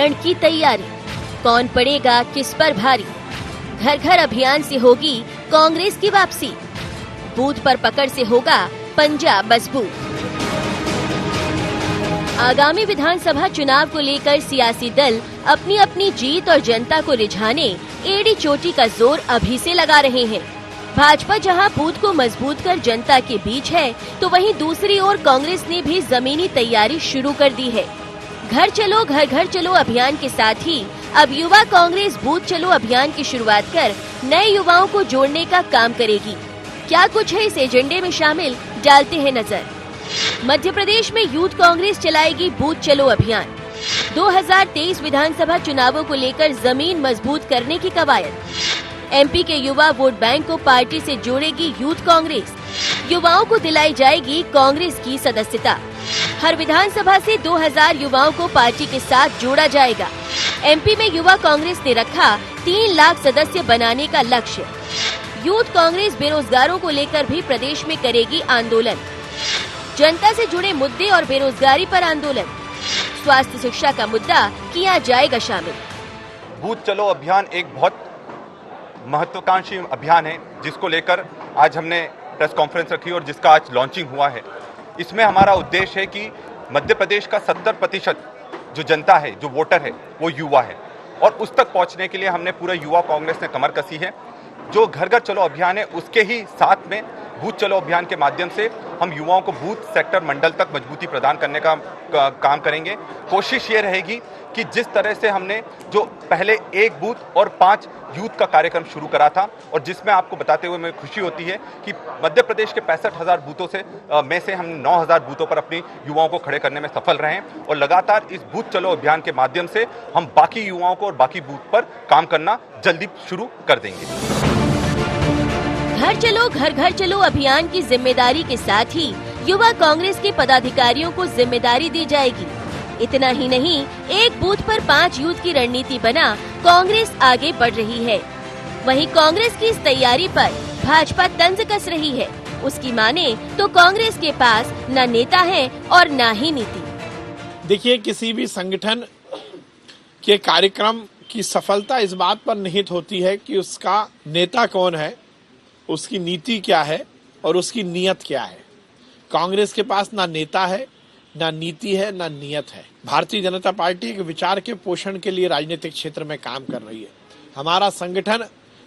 रण की तैयारी, कौन पड़ेगा किस पर भारी। घर घर अभियान से होगी कांग्रेस की वापसी, बूथ पर पकड़ से होगा पंजा मजबूत। आगामी विधानसभा चुनाव को लेकर सियासी दल अपनी अपनी जीत और जनता को रिझाने एड़ी चोटी का जोर अभी से लगा रहे हैं। भाजपा जहां बूथ को मजबूत कर जनता के बीच है, तो वहीं दूसरी ओर कांग्रेस ने भी जमीनी तैयारी शुरू कर दी है। घर घर चलो अभियान के साथ ही अब युवा कांग्रेस बूथ चलो अभियान की शुरुआत कर नए युवाओं को जोड़ने का काम करेगी। क्या कुछ है इस एजेंडे में शामिल, डालते हैं नजर। मध्य प्रदेश में यूथ कांग्रेस चलाएगी बूथ चलो अभियान। 2023 विधानसभा चुनावों को लेकर जमीन मजबूत करने की कवायद। एमपी के युवा वोट बैंक को पार्टी से जोड़ेगी यूथ कांग्रेस। युवाओं को दिलाई जाएगी कांग्रेस की सदस्यता। हर विधानसभा से 2000 युवाओं को पार्टी के साथ जोड़ा जाएगा। एमपी में युवा कांग्रेस ने रखा 3 लाख सदस्य बनाने का लक्ष्य। यूथ कांग्रेस बेरोजगारों को लेकर भी प्रदेश में करेगी आंदोलन। जनता से जुड़े मुद्दे और बेरोजगारी पर आंदोलन। स्वास्थ्य शिक्षा का मुद्दा किया जाएगा शामिल। बूथ चलो अभियान एक बहुत महत्वाकांक्षी अभियान है, जिसको लेकर आज हमने प्रेस कॉन्फ्रेंस रखी और जिसका आज लॉन्चिंग हुआ है। इसमें हमारा उद्देश्य है कि मध्य प्रदेश का 70% जो जनता है, जो वोटर है, वो युवा है और उस तक पहुंचने के लिए हमने पूरे युवा कांग्रेस ने कमर कसी है। जो घर घर चलो अभियान है, उसके ही साथ में बूथ चलो अभियान के माध्यम से हम युवाओं को बूथ, सेक्टर, मंडल तक मजबूती प्रदान करने का काम करेंगे। कोशिश ये रहेगी कि जिस तरह से हमने जो पहले 1 बूथ और 5 यूथ का कार्यक्रम शुरू करा था और जिसमें आपको बताते हुए मुझे खुशी होती है कि मध्य प्रदेश के 65,000 बूथों में से हम 9,000 बूथों पर अपनी युवाओं को खड़े करने में सफल रहे हैं और लगातार इस बूथ चलो अभियान के माध्यम से हम बाकी युवाओं को और बाकी बूथ पर काम करना जल्दी शुरू कर देंगे। घर घर चलो अभियान की जिम्मेदारी के साथ ही युवा कांग्रेस के पदाधिकारियों को जिम्मेदारी दी जाएगी। इतना ही नहीं, 1 बूथ पर 5 यूथ की रणनीति बना कांग्रेस आगे बढ़ रही है। वहीं कांग्रेस की इस तैयारी पर भाजपा तंज कस रही है। उसकी माने तो कांग्रेस के पास न नेता है और न ही नीति। देखिए, किसी भी संगठन के कार्यक्रम की सफलता इस बात पर निहित होती है कि उसका नेता कौन है, उसकी नीति क्या है और उसकी नीयत क्या है। कांग्रेस के पास ना नेता है, ना नीति है, ना नीयत है। भारतीय जनता पार्टी के विचार के पोषण के लिए राजनीतिक क्षेत्र में काम कर रही है। हमारा संगठन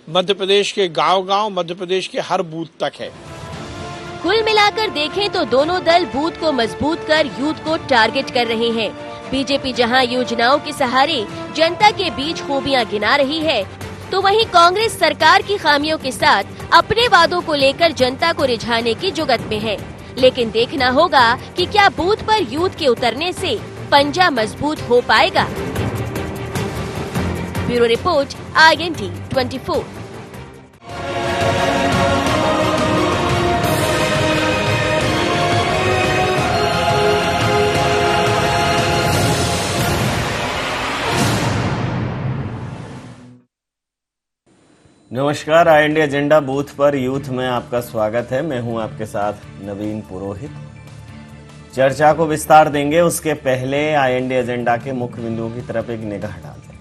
मध्य प्रदेश के गांव-गांव, मध्य प्रदेश के हर बूथ तक है। कुल मिलाकर देखें तो दोनों दल बूथ को मजबूत कर यूथ को टारगेट कर रहे हैं। बीजेपी जहां योजनाओं के सहारे जनता के बीच खूबियां गिना रही है, तो वहीं कांग्रेस सरकार की खामियों के साथ अपने वादों को लेकर जनता को रिझाने की जुगत में है। लेकिन देखना होगा कि क्या बूथ पर यूथ के उतरने से पंजा मजबूत हो पाएगा। Bureau report, IND 24। नमस्कार, IND एजेंडा बूथ पर यूथ में आपका स्वागत है। मैं हूं आपके साथ नवीन पुरोहित। चर्चा को विस्तार देंगे, उसके पहले IND एजेंडा के मुख्य बिंदुओं की तरफ एक निगाह डालते हैं।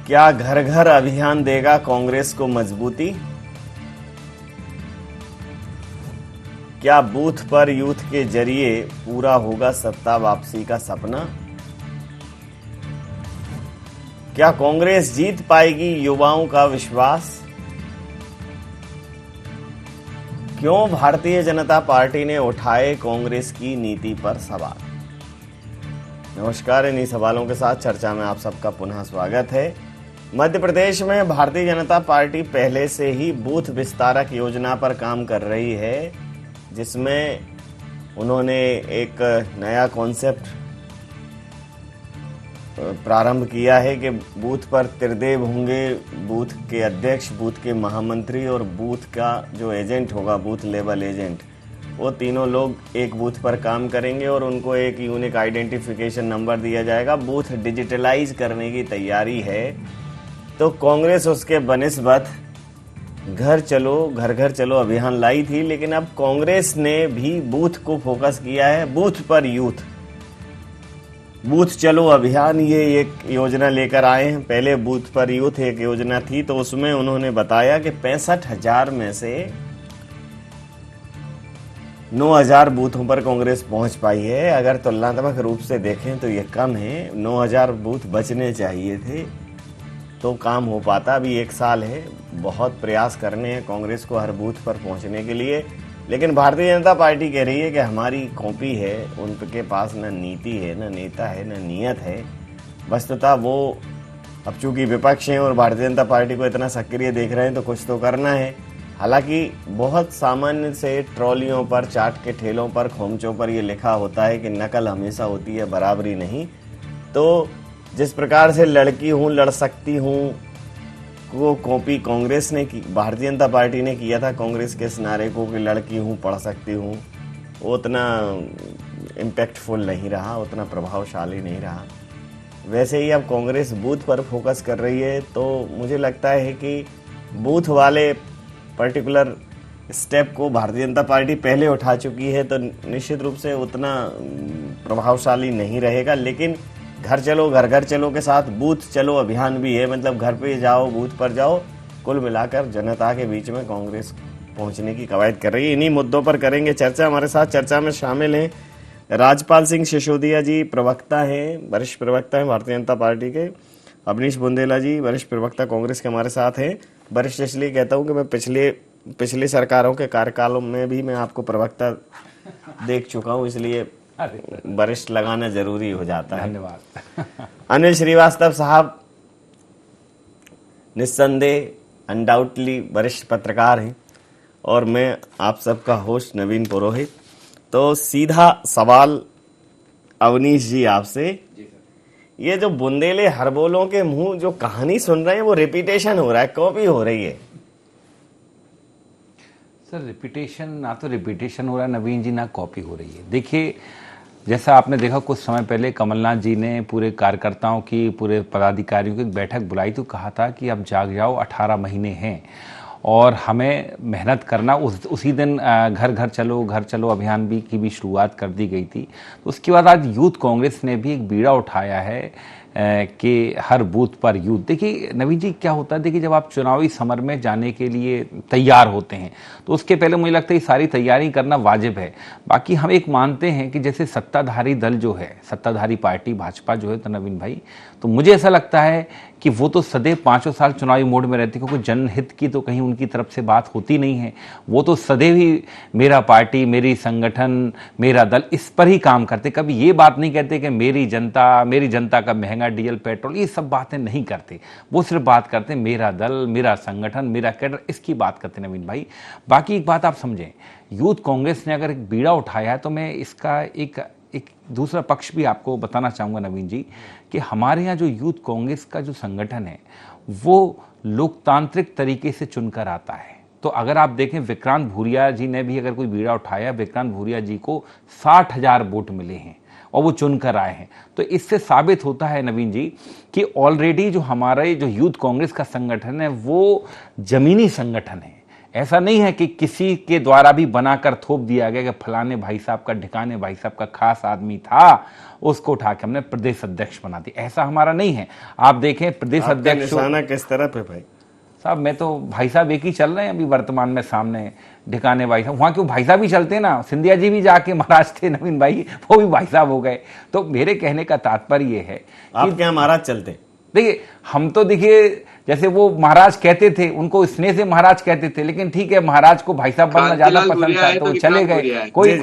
क्या घर घर अभियान देगा कांग्रेस को मजबूती? क्या बूथ पर यूथ के जरिए पूरा होगा सत्ता वापसी का सपना? क्या कांग्रेस जीत पाएगी युवाओं का विश्वास? क्यों भारतीय जनता पार्टी ने उठाए कांग्रेस की नीति पर सवाल? नमस्कार, इन्हीं सवालों के साथ चर्चा में आप सबका पुनः स्वागत है। मध्य प्रदेश में भारतीय जनता पार्टी पहले से ही बूथ विस्तारक योजना पर काम कर रही है, जिसमें उन्होंने एक नया कॉन्सेप्ट प्रारंभ किया है कि बूथ पर त्रिदेव होंगे, बूथ के अध्यक्ष, बूथ के महामंत्री और बूथ का जो एजेंट होगा, बूथ लेवल एजेंट, वो तीनों लोग एक बूथ पर काम करेंगे और उनको एक यूनिक आइडेंटिफिकेशन नंबर दिया जाएगा। बूथ डिजिटलाइज करने की तैयारी है। तो कांग्रेस उसके बनिस्बत घर घर चलो अभियान लाई थी, लेकिन अब कांग्रेस ने भी बूथ को फोकस किया है, बूथ पर यूथ। बूथ चलो अभियान ये एक योजना लेकर आए हैं। पहले बूथ पर यूथ एक योजना थी, तो उसमें उन्होंने बताया कि 65,000 में से 9,000 बूथों पर कांग्रेस पहुंच पाई है। अगर तुलनात्मक रूप से देखें तो ये कम है, 9,000 बूथ बचने चाहिए थे तो काम हो पाता। अभी 1 साल है, बहुत प्रयास करने हैं कांग्रेस को हर बूथ पर पहुंचने के लिए, लेकिन भारतीय जनता पार्टी कह रही है कि हमारी कॉपी है, उनके पास न नीति है, न नेता है, न नियत है। वस्तुतः वो अब चूंकि विपक्ष हैं और भारतीय जनता पार्टी को इतना सक्रिय देख रहे हैं तो कुछ तो करना है। हालांकि बहुत सामान्य से ट्रॉलियों पर, चाट के ठेलों पर, खोमचों पर ये लिखा होता है कि नकल हमेशा होती है, बराबरी नहीं। तो जिस प्रकार से लड़की हूँ लड़ सकती हूँ को कॉपी कांग्रेस ने की, भारतीय जनता पार्टी ने किया था कांग्रेस के इस नारे को कि लड़की हूँ पढ़ सकती हूँ, वो उतना इम्पैक्टफुल नहीं रहा, उतना प्रभावशाली नहीं रहा। वैसे ही अब कांग्रेस बूथ पर फोकस कर रही है, तो मुझे लगता है कि बूथ वाले पर्टिकुलर स्टेप को भारतीय जनता पार्टी पहले उठा चुकी है, तो निश्चित रूप से उतना प्रभावशाली नहीं रहेगा। लेकिन घर चलो घर घर चलो के साथ बूथ चलो अभियान भी है, मतलब घर पे जाओ, बूथ पर जाओ। कुल मिलाकर जनता के बीच में कांग्रेस पहुंचने की कवायद कर रही है। इन्हीं मुद्दों पर करेंगे चर्चा। हमारे साथ चर्चा में शामिल हैं राजपाल सिंह सिसोदिया जी, प्रवक्ता हैं, वरिष्ठ प्रवक्ता हैं भारतीय जनता पार्टी के। अवनीश बुंदेला जी, वरिष्ठ प्रवक्ता कांग्रेस के हमारे साथ हैं। वरिष्ठ इसलिए कहता हूं कि मैं पिछली सरकारों के कार्यकालों में भी मैं आपको प्रवक्ता देख चुका हूं, इसलिए वरिष्ठ लगाना जरूरी हो जाता है। धन्यवाद। अनिल श्रीवास्तव साहब निस्संदेह अनडाउटली वरिष्ठ पत्रकार हैं और मैं आप सबका होस्ट नवीन पुरोहित। तो सीधा सवाल अवनीश जी आपसे, ये जो बुंदेले हरबोलों के मुंह जो कहानी सुन रहे हैं वो रिपीटेशन हो रहा है, कॉपी हो रही है। सर रिपीटेशन, ना तो रिपीटेशन हो रहा है नवीन जी, ना कॉपी हो रही है। देखिए, जैसा आपने देखा कुछ समय पहले कमलनाथ जी ने पूरे कार्यकर्ताओं की, पूरे पदाधिकारियों की एक बैठक बुलाई तो कहा था कि अब जाग जाओ, 18 महीने हैं और हमें मेहनत करना। उसी दिन घर घर चलो अभियान की भी शुरुआत कर दी गई थी। तो उसके बाद आज यूथ कांग्रेस ने भी एक बीड़ा उठाया है कि हर बूथ पर यूथ। देखिए नवीन जी क्या होता है, देखिए जब आप चुनावी समर में जाने के लिए तैयार होते हैं तो उसके पहले मुझे लगता है सारी तैयारी करना वाजिब है। बाकी हम एक मानते हैं कि जैसे सत्ताधारी दल जो है, सत्ताधारी पार्टी भाजपा जो है, तो नवीन भाई, तो मुझे ऐसा लगता है कि वो तो सदैव 5 साल चुनावी मोड में रहती है, क्योंकि जनहित की तो कहीं उनकी तरफ से बात होती नहीं है। वो तो सदैव ही मेरा पार्टी, मेरी संगठन, मेरा दल, इस पर ही काम करते। कभी ये बात नहीं कहते कि मेरी जनता का महंगा डीजल पेट्रोल, ये सब बातें नहीं करते। वो सिर्फ बात करते मेरा दल, मेरा संगठन, मेरा कैडर, इसकी बात करते नवीन भाई। बाकी एक बात आप समझें, यूथ कांग्रेस ने अगर एक बीड़ा उठाया है तो मैं इसका एक दूसरा पक्ष भी आपको बताना चाहूँगा नवीन जी, कि हमारे यहाँ जो यूथ कांग्रेस का जो संगठन है वो लोकतांत्रिक तरीके से चुनकर आता है। तो अगर आप देखें विक्रांत भूरिया जी ने भी अगर कोई बीड़ा उठाया, विक्रांत भूरिया जी को 60,000 वोट मिले हैं और वो चुनकर आए हैं। तो इससे साबित होता है नवीन जी कि ऑलरेडी जो हमारे जो यूथ कांग्रेस का संगठन है वो जमीनी संगठन है। ऐसा नहीं है कि किसी के द्वारा भी बनाकर थोप दिया गया कि फलाने भाई साहब का, ढिकाने भाई साहब का खास आदमी था, उसको उठा के हमने प्रदेश अध्यक्ष बना दिया। ऐसा हमारा नहीं है। आप देखें प्रदेश अध्यक्ष निशाना किस तरफ है भाई साहब? मैं तो भाई साहब एक ही चल रहे हैं अभी वर्तमान में सामने, ढिकाने भाई साहब। वहां क्यों भाई साहब ही चलते ना, सिंधिया जी भी जाके महाराज थे नवीन भाई, वो भी भाई साहब हो गए। तो मेरे कहने का तात्पर्य ये है, आप क्या महाराज चलते? देखिए हम तो देखिए जैसे वो महाराज कहते थे, उनको स्नेह से महाराज कहते थे, लेकिन ठीक है महाराज को भाई साहब बनना ज्यादा पसंद था तो वो चले गए। कोई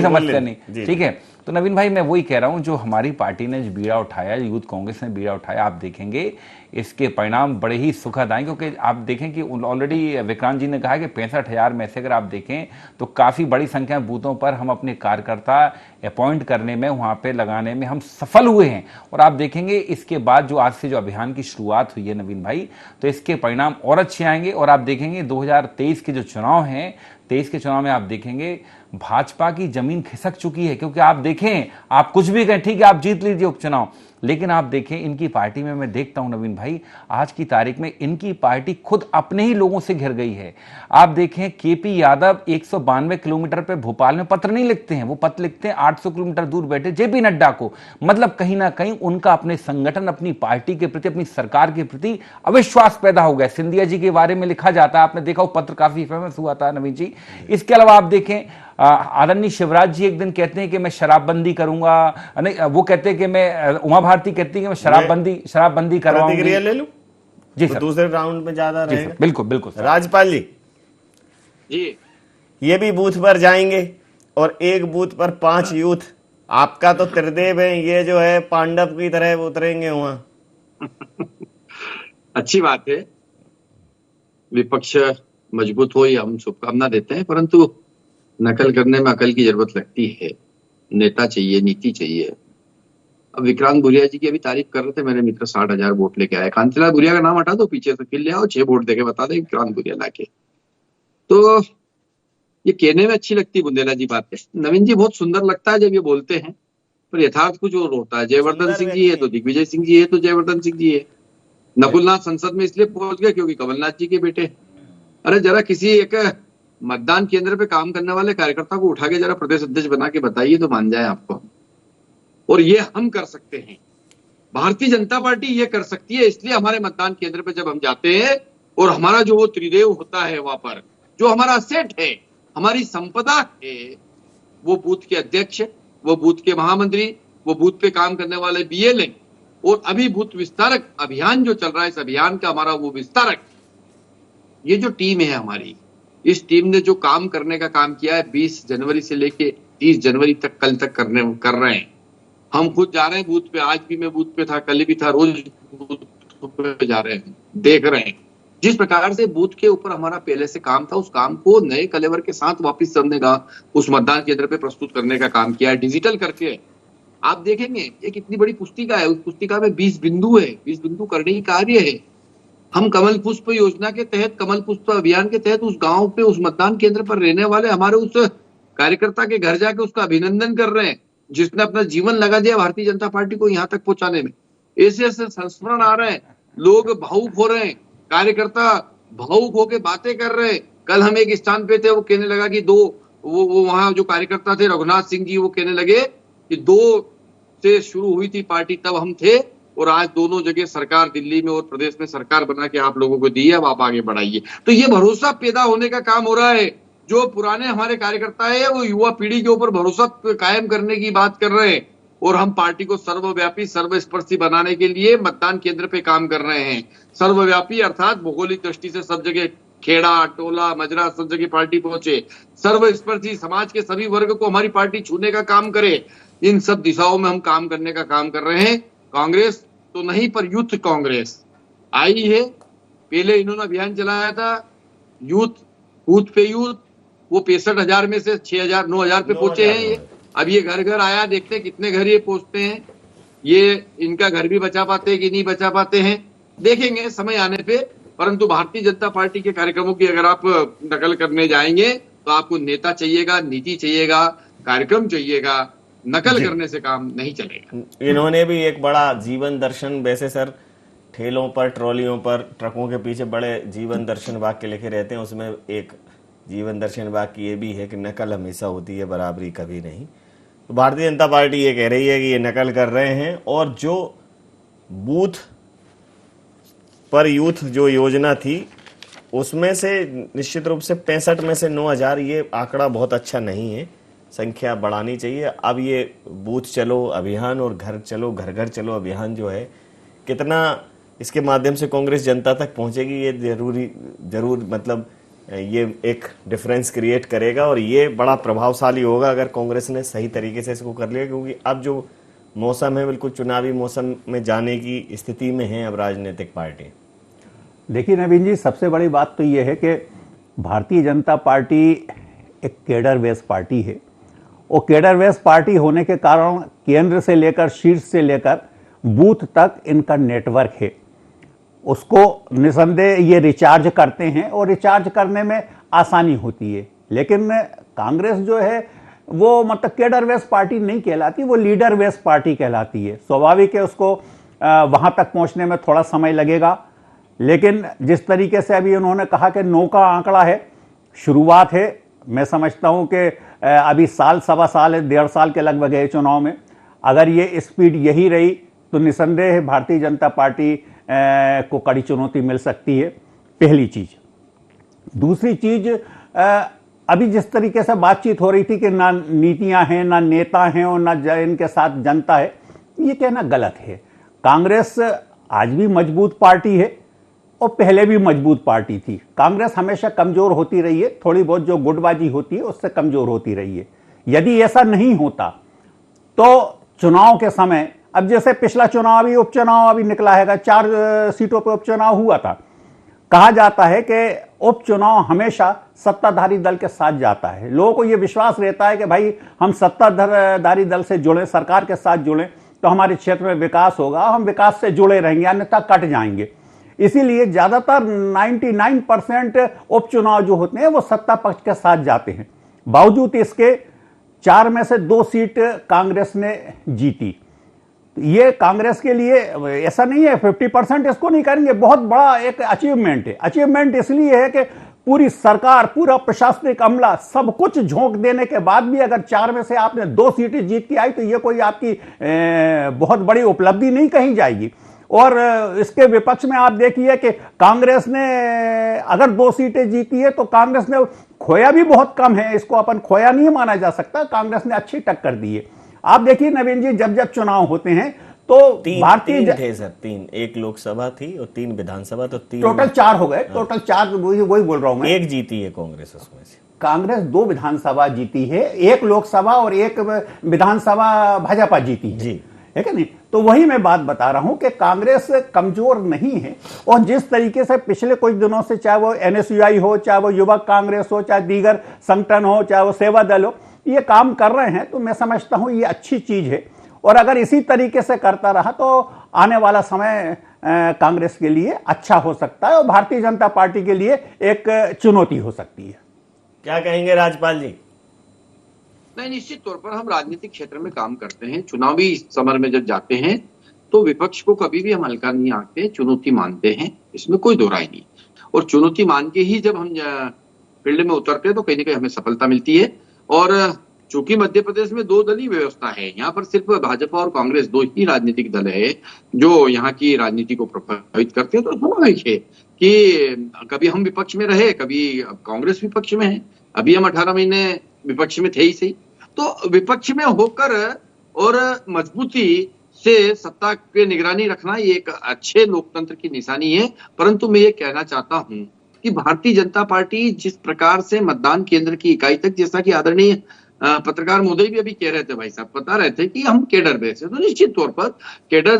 समस्या नहीं, ठीक है। तो नवीन भाई मैं वही कह रहा हूं, जो हमारी पार्टी ने जो बीड़ा उठाया, यूथ कांग्रेस ने बीड़ा उठाया, आप देखेंगे इसके परिणाम बड़े ही सुखद आए। क्योंकि आप देखें कि ऑलरेडी विक्रांत जी ने कहा कि 65,000 में से अगर आप देखें तो काफ़ी बड़ी संख्या में बूथों पर हम अपने कार्यकर्ता अपॉइंट करने में, वहाँ पे लगाने में हम सफल हुए हैं। और आप देखेंगे इसके बाद जो आज से जो अभियान की शुरुआत हुई है नवीन भाई, तो इसके परिणाम और अच्छे आएंगे। और आप देखेंगे 2023 के जो चुनाव हैं, 23 के चुनाव में आप देखेंगे भाजपा की जमीन खिसक चुकी है। क्योंकि आप देखें, आप कुछ भी कहें, ठीक है आप जीत लीजिए उपचुनाव, लेकिन आप देखें इनकी पार्टी में मैं देखता हूं नवीन भाई, आज की तारीख में इनकी पार्टी खुद अपने ही लोगों से घिर गई है। आप देखें केपी यादव 192 किलोमीटर पे भोपाल में पत्र नहीं लिखते हैं, वो पत्र लिखते हैं 800 किलोमीटर दूर बैठे जेपी नड्डा को। मतलब कहीं ना कहीं उनका अपने संगठन, अपनी पार्टी के प्रति, अपनी सरकार के प्रति अविश्वास पैदा हो गया। सिंधिया जी के बारे में लिखा जाता है, आपने देखा वो पत्र काफी फेमस हुआ था नवीन जी। इसके अलावा आप देखें आदरणीय शिवराज जी एक दिन कहते हैं कि मैं शराबबंदी करूंगा, नहीं वो कहते हैं कि मैं, उमा भारती कहती है कि मैं शराबबंदी करवाऊंगी। प्रतिक्रिया ले लूं जी तो सर, दूसरे राउंड में ज्यादा रहेगा। बिल्कुल बिल्कुल सर। राजपाल जी ये भी बूथ पर जाएंगे और एक बूथ पर 5 यूथ, आपका तो त्रिदेव है, ये जो है पांडव की तरह उतरेंगे वहां। अच्छी बात है, विपक्ष मजबूत हो ये हम शुभकामना देते हैं, परंतु नकल करने में अकल की जरूरत लगती है। नेता चाहिए, नीति चाहिए। अब विक्रांत भूरिया जी की अभी तारीफ कर रहे थे मेरे मित्र, 60,000 वोट लेके आए। कांतिलाल भूरिया का नाम हटा दो, पीछे से फिर ले आओ, 6 वोट देके बता दे विक्रांत भूरिया लाके। तो ये कहने में अच्छी लगती बुंदेला जी बात है, नवीन जी बहुत सुंदर लगता है जब ये बोलते हैं, पर यथार्थ कुछ और होता है। जयवर्धन सिंह जी है तो दिग्विजय सिंह जी है तो जयवर्धन सिंह जी है। नकुलनाथ संसद में इसलिए पहुंच गए क्योंकि कमलनाथ जी के बेटे। अरे जरा किसी एक मतदान केंद्र पे काम करने वाले कार्यकर्ता को उठा के जरा प्रदेश अध्यक्ष बना के बताइए तो मान जाए आपको। और ये हम कर सकते हैं, भारतीय जनता पार्टी ये कर सकती है। इसलिए हमारे मतदान केंद्र पे जब हम जाते हैं और हमारा जो वो त्रिदेव होता है, वहां पर जो हमारा सेट है, हमारी संपदा है, वो बूथ के अध्यक्ष, वो बूथ के महामंत्री, वो बूथ पे काम करने वाले बीएलए, और अभी बूथ विस्तारक अभियान जो चल रहा है, इस अभियान का हमारा वो विस्तारक, ये जो टीम है हमारी, इस टीम ने जो काम करने का काम किया है 20 जनवरी से लेके 30 जनवरी तक, कल तक कर रहे हैं। हम खुद जा रहे हैं बूथ पे, आज भी मैं बूथ पे था, कल भी था, रोज बूथ पे जा रहे हैं, देख रहे हैं जिस प्रकार से बूथ के ऊपर हमारा पहले से काम था, उस काम को नए कलेवर के साथ वापस करने का, उस मतदान केंद्र पे प्रस्तुत करने का काम किया है, डिजिटल करके। आप देखेंगे एक इतनी बड़ी पुस्तिका है, उस पुस्तिका में 20 बिंदु है, 20 बिंदु करने की कार्य है। हम कमल पुष्प योजना के तहत, कमल पुष्प अभियान के तहत उस गांव पे, उस मतदान केंद्र पर रहने वाले हमारे उस कार्यकर्ता के घर जाके उसका अभिनंदन कर रहे हैं, जिसने अपना जीवन लगा दिया भारतीय जनता पार्टी को यहाँ तक पहुंचाने में। ऐसे ऐसे संस्मरण आ रहे हैं, लोग भावुक हो रहे हैं, कार्यकर्ता भावुक होके बातें कर रहे हैं। कल हम एक स्थान पे थे, वो कहने लगा कि वो वहां जो कार्यकर्ता थे रघुनाथ सिंह जी, वो कहने लगे कि 2 से शुरू हुई थी पार्टी, तब हम थे, और आज दोनों जगह सरकार, दिल्ली में और प्रदेश में सरकार बना के आप लोगों को दी है, अब आप आगे बढ़ाइए। तो ये भरोसा पैदा होने का काम हो रहा है। जो पुराने हमारे कार्यकर्ता है, वो युवा पीढ़ी के ऊपर भरोसा कायम करने की बात कर रहे हैं, और हम पार्टी को सर्वव्यापी, सर्वस्पर्शी बनाने के लिए मतदान केंद्र पे काम कर रहे हैं। सर्वव्यापी अर्थात भौगोलिक दृष्टि से सब जगह, खेड़ा, टोला, मजरा, सब जगह पार्टी पहुंचे। सर्वस्पर्शी, समाज के सभी वर्ग को हमारी पार्टी छूने का काम करे। इन सब दिशाओं में हम काम करने का काम कर रहे हैं। कांग्रेस तो नहीं, पर यूथ कांग्रेस आई है। पहले इन्होंने अभियान चलाया था यूथ, बूथ पे यूथ, वो 65,000 में से 6,000 9,000 पे पहुंचे हैं ये। अब ये घर घर आया, देखते हैं कितने घर ये पहुंचते हैं, ये इनका घर भी बचा पाते हैं कि नहीं बचा पाते हैं, देखेंगे समय आने पे। परंतु भारतीय जनता पार्टी के कार्यक्रमों की अगर आप नकल करने जाएंगे तो आपको नेता चाहिएगा, नीति चाहिएगा, कार्यक्रम चाहिएगा। नकल करने से काम नहीं चलेगा। इन्होंने भी एक बड़ा जीवन दर्शन, वैसे सर ठेलों पर, ट्रॉलियों पर, ट्रकों के पीछे बड़े जीवन दर्शन वाक्य लिखे रहते हैं, उसमें एक जीवन दर्शन वाक्य ये भी है कि नकल हमेशा होती है, बराबरी कभी नहीं। तो भारतीय जनता पार्टी ये कह रही है कि ये नकल कर रहे हैं, और जो बूथ पर यूथ जो योजना थी उसमें से निश्चित रूप से 65 में से 9,000, ये आंकड़ा बहुत अच्छा नहीं है, संख्या बढ़ानी चाहिए। अब ये बूथ चलो अभियान और घर चलो, घर घर चलो अभियान जो है, कितना इसके माध्यम से कांग्रेस जनता तक पहुंचेगी, ये जरूर मतलब ये एक डिफरेंस क्रिएट करेगा, और ये बड़ा प्रभावशाली होगा अगर कांग्रेस ने सही तरीके से इसको कर लिया। क्योंकि अब जो मौसम है, बिल्कुल चुनावी मौसम में जाने की स्थिति में है अब राजनीतिक पार्टी। देखिए नवीन जी, सबसे बड़ी बात तो ये है कि भारतीय जनता पार्टी एक केडर बेस पार्टी है, और केडर बेस पार्टी होने के कारण केंद्र से लेकर शीर्ष से लेकर बूथ तक इनका नेटवर्क है, उसको निसंदेह ये रिचार्ज करते हैं और रिचार्ज करने में आसानी होती है। लेकिन कांग्रेस जो है वो मतलब केडर बेस पार्टी नहीं कहलाती, वो लीडर बेस पार्टी कहलाती है। स्वाभाविक है उसको वहां तक पहुंचने में थोड़ा समय लगेगा, लेकिन जिस तरीके से अभी उन्होंने कहा कि 9 का आंकड़ा है, शुरुआत है। मैं समझता हूं कि अभी साल सवा साल है, 1.5 साल के लगभग है चुनाव में। अगर ये स्पीड यही रही तो निसंदेह भारतीय जनता पार्टी को कड़ी चुनौती मिल सकती है, पहली चीज। दूसरी चीज, अभी जिस तरीके से बातचीत हो रही थी कि ना नीतियां हैं, ना नेता हैं और ना इनके साथ जनता है, ये कहना गलत है। कांग्रेस आज भी मजबूत पार्टी है और पहले भी मजबूत पार्टी थी। कांग्रेस हमेशा कमजोर होती रही है, थोड़ी बहुत जो गुटबाजी होती है उससे कमजोर होती रही है। यदि ऐसा नहीं होता तो चुनाव के समय, अब जैसे पिछला चुनाव अभी उपचुनाव अभी निकला है, 4 सीटों पर उपचुनाव हुआ था। कहा जाता है कि उपचुनाव हमेशा सत्ताधारी दल के साथ जाता है। लोगों को यह विश्वास रहता है कि भाई हम सत्ताधारी ददल से जुड़े, सरकार के साथ जुड़े तो हमारे क्षेत्र में विकास होगा, हम विकास से जुड़े रहेंगे, अन्यथा कट जाएंगे। इसीलिए ज्यादातर 99% उपचुनाव जो होते हैं वो सत्ता पक्ष के साथ जाते हैं। बावजूद इसके 4 में से 2 सीट कांग्रेस ने जीती। ये कांग्रेस के लिए ऐसा नहीं है 50% इसको नहीं करेंगे, बहुत बड़ा एक अचीवमेंट है। अचीवमेंट इसलिए है कि पूरी सरकार, पूरा प्रशासनिक अमला, सब कुछ झोंक देने के बाद भी अगर 4 में से आपने 2 सीटें जीत के आई तो ये कोई आपकी बहुत बड़ी उपलब्धि नहीं कही जाएगी। और इसके विपक्ष में आप देखिए कि कांग्रेस ने अगर 2 सीटें जीती है तो कांग्रेस ने खोया भी बहुत कम है, इसको अपन खोया नहीं माना जा सकता। कांग्रेस ने अच्छी टक्कर दी है। आप देखिए नवीन जी, जब जब चुनाव होते हैं तो तीन थे सर, 3, 1 लोकसभा थी और 3 विधानसभा, तो 3 टोटल 4 हो गए। टोटल 4, वही बोल रहा हूं मैं। 1 जीती है कांग्रेस उसमें से। कांग्रेस 2 विधानसभा जीती है, 1 लोकसभा और 1 विधानसभा भाजपा जीती है जी, है कि नहीं। तो वही मैं बात बता रहा हूं कि कांग्रेस कमजोर नहीं है। और जिस तरीके से पिछले कुछ दिनों से, चाहे वो NSUI हो, चाहे वो युवक कांग्रेस हो, चाहे दीगर संगठन हो, चाहे वो सेवा दल हो, ये काम कर रहे हैं, तो मैं समझता हूं ये अच्छी चीज है। और अगर इसी तरीके से करता रहा तो आने वाला समय कांग्रेस के लिए अच्छा हो सकता है और भारतीय जनता पार्टी के लिए एक चुनौती हो सकती है। क्या कहेंगे राजपाल जी? नहीं, निश्चित तौर पर हम राजनीतिक क्षेत्र में काम करते हैं, चुनावी समर में जब जाते हैं तो विपक्ष को कभी भी हम हल्का नहीं आते, चुनौती मानते हैं, इसमें कोई दो राय नहीं। और चुनौती मान के ही जब हम फील्ड में उतरते हैं तो कहीं ना कहीं हमें सफलता मिलती है। और चूंकि मध्य प्रदेश में 2 दलीय व्यवस्था है, यहाँ पर सिर्फ भाजपा और कांग्रेस 2 ही राजनीतिक दल है जो यहाँ की राजनीति को प्रभावित करते हैं। तो स्वाभाविक है कि कभी हम विपक्ष में रहे, कभी कांग्रेस विपक्ष में है, अभी हम 18 महीने विपक्ष में थे ही सही। तो विपक्ष में होकर और मजबूती से सत्ता पे निगरानी रखना ये एक अच्छे लोकतंत्र की निशानी है। परंतु मैं ये कहना चाहता हूं कि भारतीय जनता पार्टी जिस प्रकार से मतदान केंद्र की इकाई तक, जैसा कि आदरणीय पत्रकार महोदय भी अभी कह रहे थे, भाई साहब बता रहे थे कि हम केडर बेस है, तो निश्चित तौर पर केडर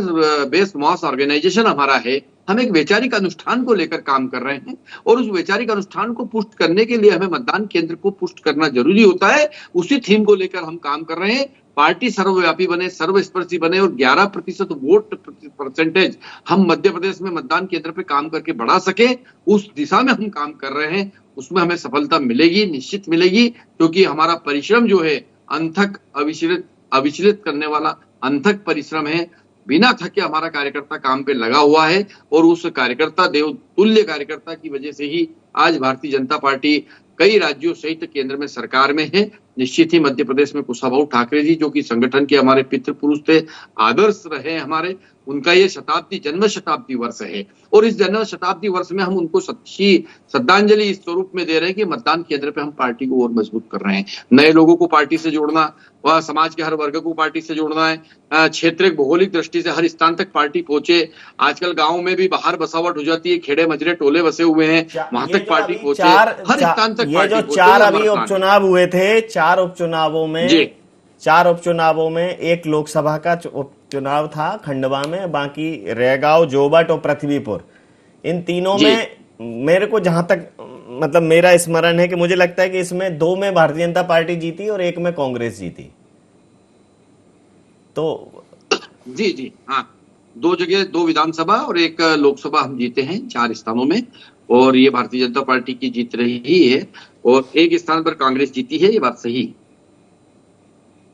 बेस मास ऑर्गेनाइजेशन हमारा है। हम एक वैचारिक अनुष्ठान को लेकर काम कर रहे हैं और उस वैचारिक अनुष्ठान को पुष्ट करने के लिए हमें मतदान केंद्र को पुष्ट करना जरूरी होता है। उसी थीम को लेकर हम काम कर रहे हैं। पार्टी सर्वव्यापी बने, सर्वस्पर्शी बने और 11% वोट परसेंटेज हम मध्य प्रदेश में मतदान केंद्र पे काम करके बढ़ा सके, उस दिशा में हम काम कर रहे हैं। उसमें हमें सफलता मिलेगी, निश्चित मिलेगी, क्योंकि हमारा परिश्रम जो है अनथक, अविचलित करने वाला अनथक परिश्रम है। बिना थके हमारा कार्यकर्ता काम पे लगा हुआ है और उस कार्यकर्ता, देवतुल्य कार्यकर्ता की वजह से ही आज भारतीय जनता पार्टी कई राज्यों सहित केंद्र में सरकार में है। निश्चित ही मध्य प्रदेश में कुशाभाऊ ठाकरे जी, जो कि संगठन के हमारे पितृ पुरुष थे, आदर्श रहे हमारे, उनका ये जन्म शताब्दी वर्ष है और इस जन्म शताब्दी वर्ष में हम उनको सच्ची श्रद्धांजलि इस स्वरूप में दे रहे हैं कि मतदान केंद्र पे हम पार्टी को और मजबूत कर रहे हैं। नए लोगों को पार्टी से जोड़ना, वह समाज के हर वर्ग को पार्टी से जोड़ना है, क्षेत्रीय भौगोलिक दृष्टि से हर स्थान तक पार्टी पहुंचे। आजकल गाँव में भी बाहर बसावट हो जाती है, खेड़े मजरे टोले बसे हुए हैं, वहां तक पार्टी पहुंचे, हर स्थान तक। ये जो 4 अभी उपचुनाव हुए थे, 4 उपचुनावों में 1 लोकसभा का उपचुनाव था खंडवा में, बाकी रेगांव, जोबट और पृथ्वीपुर, इन तीनों में मेरे को जहां तक मतलब मेरा स्मरण है कि मुझे लगता है कि इसमें 2 में भारतीय जनता पार्टी जीती और 1 में कांग्रेस जीती। तो जी हाँ, 2 जगह 2 विधानसभा और 1 लोकसभा हम जीते हैं 4 स्थानों में, और ये भारतीय जनता पार्टी की जीत रही है और 1 स्थान पर कांग्रेस जीती है, ये बात सही।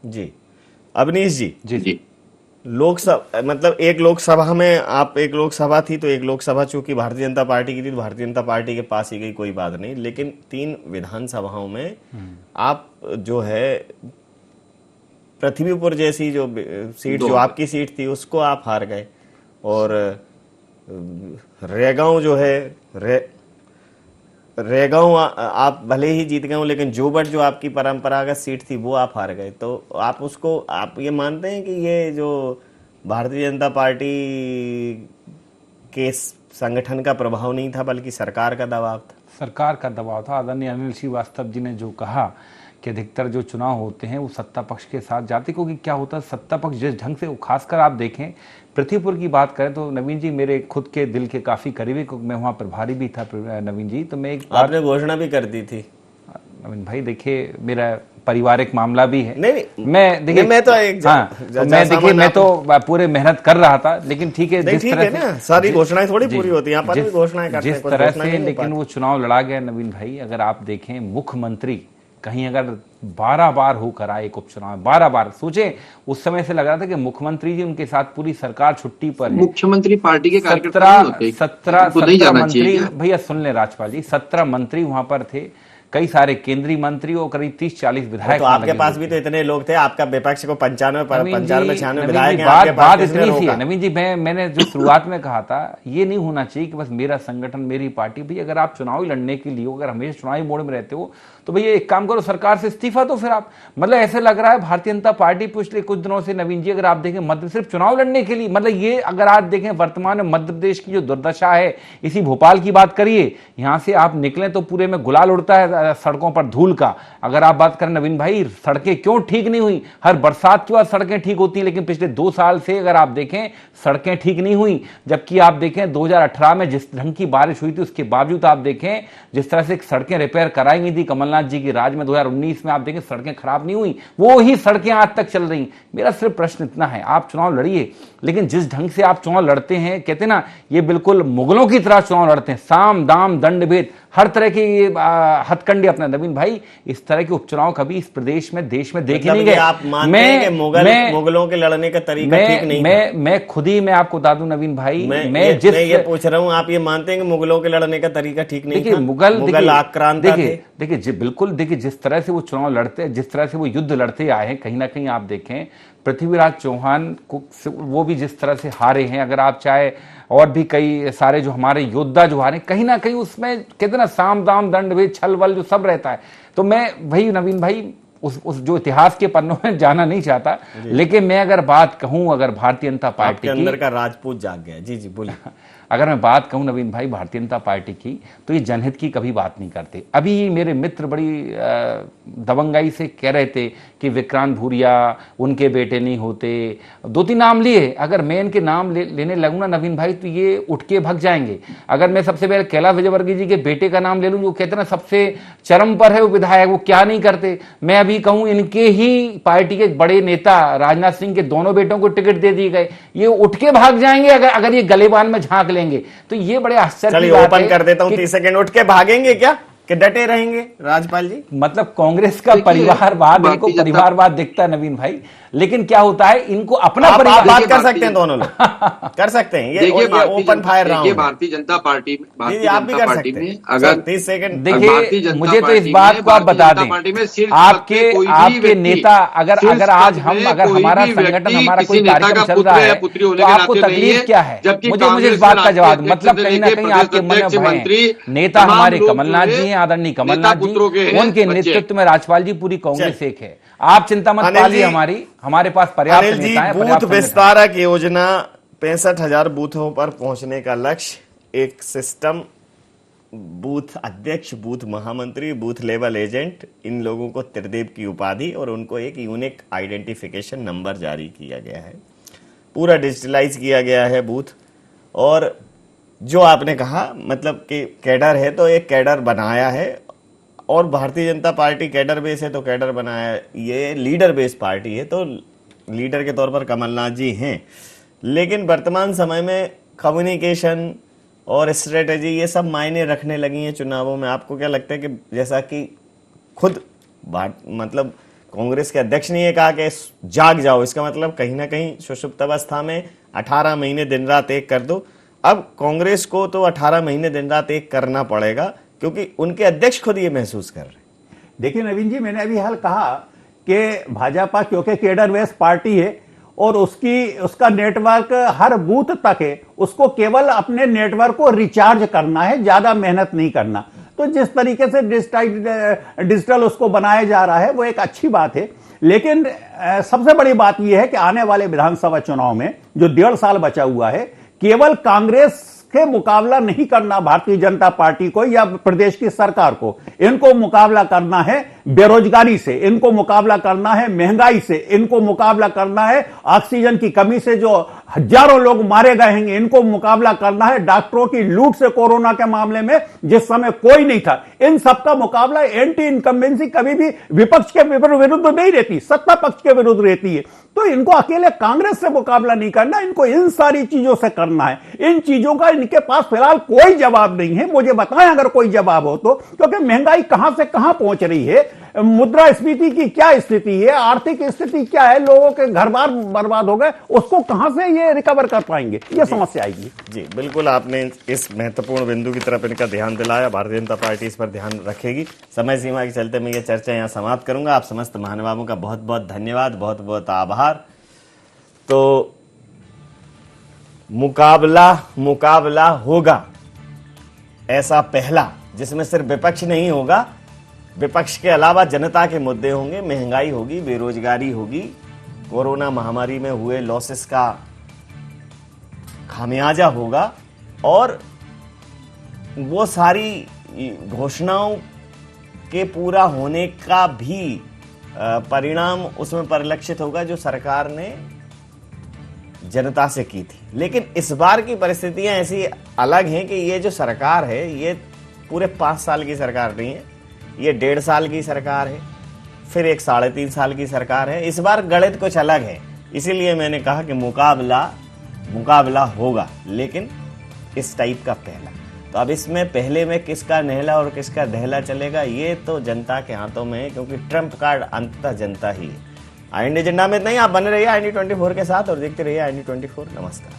जी अवनीश जी, जी लोकसभा मतलब एक लोकसभा में आप, एक लोकसभा थी तो एक लोकसभा चूंकि भारतीय जनता पार्टी की थी तो भारतीय जनता पार्टी के पास ही गई, कोई बात नहीं, लेकिन 3 विधानसभाओं में आप जो है पृथ्वीपुर जैसी जो सीट, जो आपकी सीट थी, उसको आप हार गए, और रेगांव जो है रेगांव आप भले ही जीत गए हो, लेकिन जोबट जो आपकी परंपरागत सीट थी वो आप हार गए। तो आप उसको, आप ये मानते हैं कि ये जो भारतीय जनता पार्टी के संगठन का प्रभाव नहीं था बल्कि सरकार का दबाव था? सरकार का दबाव था। आदरणीय अनिल श्रीवास्तव जी ने जो कहा कि अधिकतर जो चुनाव होते हैं वो सत्ता पक्ष के साथ जाते, क्योंकि क्या होता है सत्ता पक्ष जिस ढंग से, खासकर आप देखें पृथ्वीपुर की बात करें तो नवीन जी मेरे खुद के दिल के काफ़ी करीबी, क्योंकि मैं वहाँ प्रभारी भी था नवीन जी। तो मैं एक आपने घोषणा भी कर दी थी नवीन भाई, देखिए मेरा पारिवारिक मामला भी है। नहीं मैं देखिए, मैं तो एक मैं देखिए मैं तो पूरे मेहनत कर रहा था, लेकिन ठीक है जिस तरह से सारी घोषणाएं थोड़ी पूरी होती हैं, अपन भी घोषणाएं करते हैं जिस तरह से, लेकिन वो चुनाव लड़ा गया नवीन भाई। अगर आप देखें मुख्यमंत्री कहीं अगर 12 बार होकर आए एक उपचुनाव, 12 बार, सोचे उस समय से लग रहा था कि मुख्यमंत्री जी उनके साथ पूरी सरकार छुट्टी पर है। मुख्यमंत्री पार्टी के कार्यकर्ता नहीं होते, 17 मंत्री, भैया सुन ले राजपाल जी, 17 मंत्री वहां पर थे, कई सारे केंद्रीय मंत्री और करीब 30-40 विधायक। तो आपके पास भी तो इतने लोग थे, आपका विपक्ष को 95-96 विधायक हैं। बात इतनी सी है नवीन जी, मैंने जो शुरुआत में कहा था, ये नहीं होना चाहिए कि बस मेरा संगठन मेरी पार्टी। भाई अगर आप चुनाव लड़ने के लिए, अगर हमेशा चुनावी मोड में रहते हो तो भैया एक काम करो, सरकार से इस्तीफा दो फिर आप। मतलब ऐसे लग रहा है भारतीय जनता पार्टी पिछले कुछ दिनों से नवीन जी, अगर आप देखें मध्य सिर्फ चुनाव लड़ने के लिए, मतलब ये अगर आप देखें वर्तमान में मध्य प्रदेश की जो दुर्दशा है, इसी भोपाल की बात करिए, यहां से आप निकलें तो पूरे में गुलाल उड़ता है सड़कों पर धूल का। अगर आप बात करें नवीन भाई, सड़कें क्यों ठीक नहीं हुई? हर बरसात के बाद सड़कें ठीक होती हैं, लेकिन पिछले 2 साल से अगर आप देखें सड़कें ठीक नहीं हुई। जबकि आप देखें 2018 में जिस ढंग की बारिश हुई थी, उसके बावजूद आप देखें जिस तरह से सड़कें रिपेयर कराई गई थी कमलनाथ जी की राज में, 2019 में आप देखें सड़कें खराब नहीं हुई, वो ही सड़कें आज तक चल रही। मेरा सिर्फ प्रश्न इतना है, आप चुनाव लड़िए, लेकिन जिस ढंग से आप चुनाव लड़ते हैं, कहते हैं ना, ये बिल्कुल मुगलों की तरह चुनाव लड़ते हैं, साम दाम दंड भेद हर तरह के हथकंडे अपना। नवीन भाई इस तरह के उपचुनाव कभी इस प्रदेश में, देश में देखे नहीं गए। आप मानते हैं कि मुगलों के लड़ने का तरीका ठीक नहीं था? मैं खुद ही, मैं आपको बता दूं नवीन भाई, मैं ये पूछ रहा हूं, आप ये मानते हैं कि मुगलों के लड़ने का तरीका ठीक नहीं था? मुगल आक्रांता थे। देखिए बिल्कुल, देखिए जिस तरह से वो चुनाव लड़ते, जिस तरह से वो युद्ध लड़ते आए हैं, कहीं ना कहीं आप देखें पृथ्वीराज चौहान को, वो भी जिस तरह से हारे हैं, अगर आप चाहे और भी कई सारे जो हमारे योद्धा जो हारे, कहीं ना कहीं उसमें कहते ना साम दाम दंड भेद छल बल जो सब रहता है। तो मैं भाई नवीन भाई उस जो इतिहास के पन्नों में जाना नहीं चाहता, लेकिन मैं अगर बात कहूं, अगर भारतीय जनता पार्टी के अंदर का राजपूत जाग गया। जी जी बोलिए। अगर मैं बात कहूं नवीन भाई भारतीय जनता पार्टी की, तो ये जनहित की कभी बात नहीं करते। अभी मेरे मित्र बड़ी दबंगाई से कह रहे थे कि विक्रांत भूरिया उनके बेटे नहीं होते, 2-3 नाम लिए। अगर मैं इनके नाम लेने लगूं ना नवीन भाई, तो ये उठ के भाग जाएंगे। अगर मैं सबसे पहले कैलाश विजयवर्गीय जी के बेटे का नाम ले लूं, जो कहते ना सबसे चरम पर है वो विधायक, वो क्या नहीं करते। मैं अभी कहूं इनके ही पार्टी के बड़े नेता राजनाथ सिंह के दोनों बेटों को टिकट दे दिए गए, ये उठ के भाग जाएंगे अगर ये गलेबान में झांक लेंगे। तो ये बड़े आश्चर्य की बात है। ओपन कर देता हूं 30 सेकंड, उठ के भागेंगे क्या कि डटे रहेंगे राजपाल जी? मतलब कांग्रेस का परिवारवाद, इनको परिवारवाद दिखता है नवीन भाई, लेकिन क्या होता है इनको अपना परिवार। बात कर सकते हैं दोनों लोग कर सकते हैं, ये open fire round. Bharatiya Janata party में, आप भी कर सकते हैं अगर 30 सेकंड। देखिए मुझे तो इस बात को आप बता दें, आपके नेता अगर आज हम, अगर हमारा संगठन, हमारा कोई कार्यक्रम चल रहा है, तो आपको तकलीफ क्या है? मुझे इस बात का जवाब, मतलब कहीं ना कहीं आपके मन में भय है। नेता हमारे कमलनाथ जी हैं, आदरणीय कमलनाथ जी, उनके नेतृत्व में राजपाल जी पूरी कांग्रेस एक है। आप चिंता मत पालिए, हमारे पास पर्याप्त नेता है। बूथ विस्तारक योजना 65,000 बूथों पर पहुंचने का लक्ष्य, एक सिस्टम, बूथ अध्यक्ष, बूथ महामंत्री, बूथ लेवल एजेंट, इन लोगों को त्रिदेव की उपाधि और उनको एक यूनिक आइडेंटिफिकेशन नंबर जारी किया गया है। पूरा डिजिटलाइज किया गया है बूथ। और जो आपने कहा मतलब कि कैडर है, तो एक कैडर बनाया है, और Bharatiya Janata party cadre base है तो कैडर बनाया है। ये लीडर बेस पार्टी है तो लीडर के तौर पर कमलनाथ जी हैं, लेकिन वर्तमान समय में कम्युनिकेशन और स्ट्रेटेजी ये सब मायने रखने लगी हैं चुनावों में। आपको क्या लगता है कि जैसा कि खुद मतलब कांग्रेस के अध्यक्ष ने ये कहा कि जाग जाओ, इसका मतलब कहीं ना कहीं सुषुप्त अवस्था में 18 महीने दिन रात एक कर दो। अब कांग्रेस को तो 18 महीने दिन रात एक करना पड़ेगा, क्योंकि उनके अध्यक्ष खुद ये महसूस कर रहे हैं। देखिए नवीन जी, मैंने अभी हाल कहा कि भाजपा क्योंकि केडर बेस्ड पार्टी है और उसका नेटवर्क हर बूथ तक है, उसको केवल अपने नेटवर्क को रिचार्ज करना है, ज्यादा मेहनत नहीं करना। तो जिस तरीके से डिजिटल उसको बनाया जा रहा है वो एक अच्छी बात है, लेकिन सबसे बड़ी बात यह है कि आने वाले विधानसभा चुनाव में जो 1.5 साल बचा हुआ है, केवल कांग्रेस के मुकाबला नहीं करना भारतीय जनता पार्टी को या प्रदेश की सरकार को। इनको मुकाबला करना है बेरोजगारी से, इनको मुकाबला करना है महंगाई से, इनको मुकाबला करना है ऑक्सीजन की कमी से जो हजारों लोग मारे गए हैं, इनको मुकाबला करना है डॉक्टरों की लूट से कोरोना के मामले में जिस समय कोई नहीं था। इन सबका मुकाबला एंटी इनकम्बेंसी कभी भी विपक्ष के विरुद्ध नहीं रहती, सत्ता पक्ष के विरुद्ध रहती है। तो इनको अकेले कांग्रेस से मुकाबला नहीं करना, इनको इन सारी चीजों से करना है। इन चीजों का इनके पास फिलहाल कोई जवाब नहीं है। मुझे बताएं अगर कोई जवाब हो तो, क्योंकि महंगाई कहां से कहां पहुंच रही है, मुद्रास्फीति की क्या स्थिति है, आर्थिक स्थिति क्या है, लोगों के घर बार बर्बाद हो गए, उसको कहां से ये रिकवर कर पाएंगे, ये समस्या आएगी। जी बिल्कुल, आपने इस महत्वपूर्ण बिंदु की तरफ इनका ध्यान दिलाया। भारतीय जनता पार्टी इस पर ध्यान रखेगी। समय सीमा के चलते मैं ये चर्चा यहाँ समाप्त करूंगा। आप समस्त महानुभावों का बहुत बहुत धन्यवाद, बहुत बहुत आभार। तो मुकाबला होगा ऐसा पहला, जिसमें सिर्फ विपक्ष नहीं होगा, विपक्ष के अलावा जनता के मुद्दे होंगे, महंगाई होगी, बेरोजगारी होगी, कोरोना महामारी में हुए लॉसेस का खामियाजा होगा, और वो सारी घोषणाओं के पूरा होने का भी परिणाम उसमें परिलक्षित होगा जो सरकार ने जनता से की थी। लेकिन इस बार की परिस्थितियां ऐसी अलग हैं कि ये जो सरकार है ये पूरे 5 साल की सरकार नहीं है, ये 1.5 साल की सरकार है, फिर एक 3.5 साल की सरकार है। इस बार गणित कुछ अलग है, इसीलिए मैंने कहा कि मुकाबला होगा, लेकिन इस टाइप का पहला। तो अब इसमें पहले में किसका नहला और किसका दहला चलेगा, ये तो जनता के हाथों में है, क्योंकि ट्रम्प कार्ड अंततः जनता ही है। IND एजेंडा में इतना ही। आप बने रहिए IND 24 के साथ और देखते रहिए IND 24। नमस्कार।